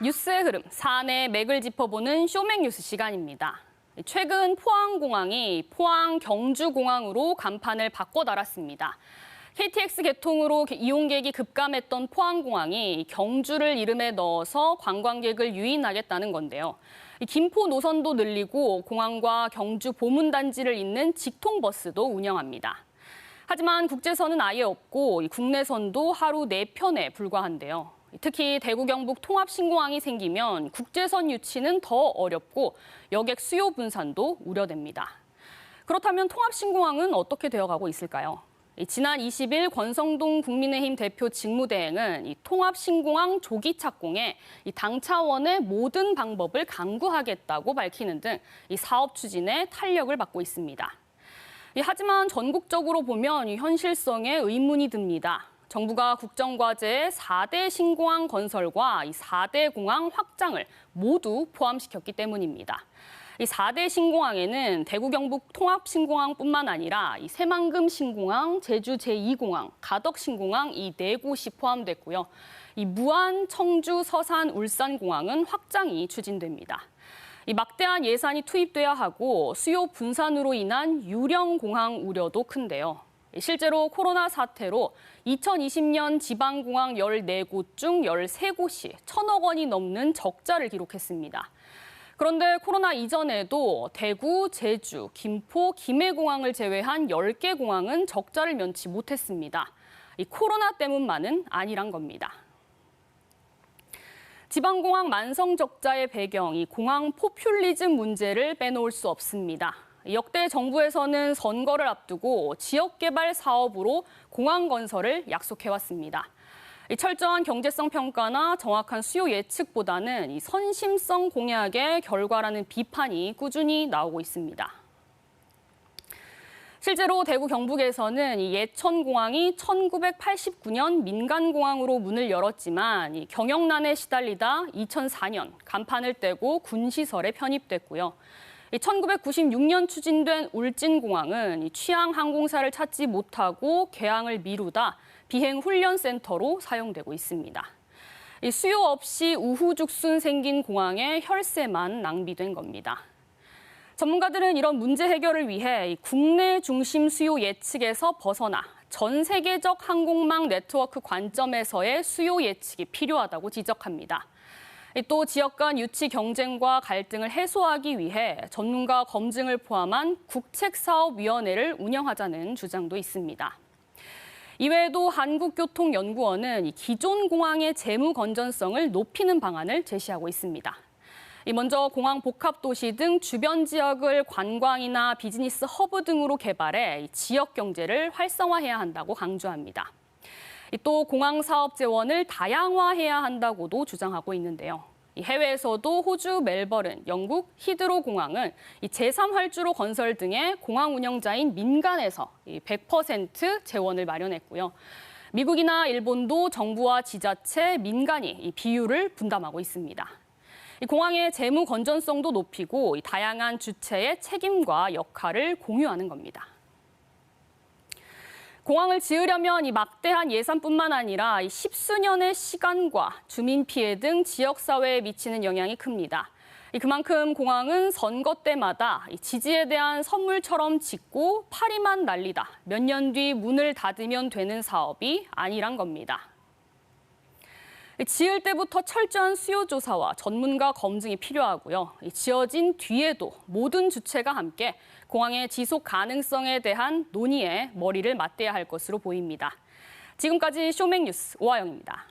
뉴스의 흐름, 사안의 맥을 짚어보는 쇼맥뉴스 시간입니다. 최근 포항공항이 포항 경주공항으로 간판을 바꿔 달았습니다. KTX 개통으로 이용객이 급감했던 포항공항이 경주를 이름에 넣어서 관광객을 유인하겠다는 건데요. 김포 노선도 늘리고 공항과 경주 보문단지를 잇는 직통버스도 운영합니다. 하지만 국제선은 아예 없고 국내선도 하루 4편에 불과한데요. 특히 대구 경북 통합신공항이 생기면 국제선 유치는 더 어렵고 여객 수요 분산도 우려됩니다. 그렇다면 통합신공항은 어떻게 되어가고 있을까요? 지난 20일 권성동 국민의힘 대표 직무대행은 통합신공항 조기 착공에 당 차원의 모든 방법을 강구하겠다고 밝히는 등 사업 추진에 탄력을 받고 있습니다. 하지만 전국적으로 보면 현실성에 의문이 듭니다. 정부가 국정과제에 4대 신공항 건설과 4대 공항 확장을 모두 포함시켰기 때문입니다. 4대 신공항에는 대구 경북 통합신공항뿐만 아니라 새만금 신공항, 제주 제2공항, 가덕 신공항 이 4곳이 포함됐고요. 무안, 청주, 서산, 울산 공항은 확장이 추진됩니다. 막대한 예산이 투입돼야 하고 수요 분산으로 인한 유령 공항 우려도 큰데요. 실제로 코로나 사태로 2020년 지방공항 14곳 중 13곳이 1,000억 원이 넘는 적자를 기록했습니다. 그런데 코로나 이전에도 대구, 제주, 김포, 김해공항을 제외한 10개 공항은 적자를 면치 못했습니다. 코로나 때문만은 아니란 겁니다. 지방공항 만성 적자의 배경, 공항 포퓰리즘 문제를 빼놓을 수 없습니다. 역대 정부에서는 선거를 앞두고 지역개발 사업으로 공항 건설을 약속해왔습니다. 철저한 경제성 평가나 정확한 수요 예측보다는 선심성 공약의 결과라는 비판이 꾸준히 나오고 있습니다. 실제로 대구 경북에서는 예천공항이 1989년 민간공항으로 문을 열었지만 경영난에 시달리다 2004년 간판을 떼고 군시설에 편입됐고요. 1996년 추진된 울진공항은 취항항공사를 찾지 못하고 개항을 미루다 비행훈련센터로 사용되고 있습니다. 수요 없이 우후죽순 생긴 공항에 혈세만 낭비된 겁니다. 전문가들은 이런 문제 해결을 위해 국내 중심 수요 예측에서 벗어나 전 세계적 항공망 네트워크 관점에서의 수요 예측이 필요하다고 지적합니다. 또 지역 간 유치 경쟁과 갈등을 해소하기 위해 전문가 검증을 포함한 국책사업위원회를 운영하자는 주장도 있습니다. 이외에도 한국교통연구원은 기존 공항의 재무 건전성을 높이는 방안을 제시하고 있습니다. 먼저 공항 복합도시 등 주변 지역을 관광이나 비즈니스 허브 등으로 개발해 지역 경제를 활성화해야 한다고 강조합니다. 또 공항 사업 재원을 다양화해야 한다고도 주장하고 있는데요. 해외에서도 호주 멜버른, 영국 히드로 공항은 제3활주로 건설 등의 공항 운영자인 민간에서 100% 재원을 마련했고요. 미국이나 일본도 정부와 지자체, 민간이 비율을 분담하고 있습니다. 공항의 재무 건전성도 높이고 다양한 주체의 책임과 역할을 공유하는 겁니다. 공항을 지으려면 막대한 예산뿐만 아니라 십수년의 시간과 주민 피해 등 지역사회에 미치는 영향이 큽니다. 그만큼 공항은 선거 때마다 지지에 대한 선물처럼 짓고 파리만 날리다 몇 년 뒤 문을 닫으면 되는 사업이 아니란 겁니다. 지을 때부터 철저한 수요 조사와 전문가 검증이 필요하고요. 지어진 뒤에도 모든 주체가 함께 공항의 지속 가능성에 대한 논의에 머리를 맞대야 할 것으로 보입니다. 지금까지 쇼맥뉴스 오하영입니다.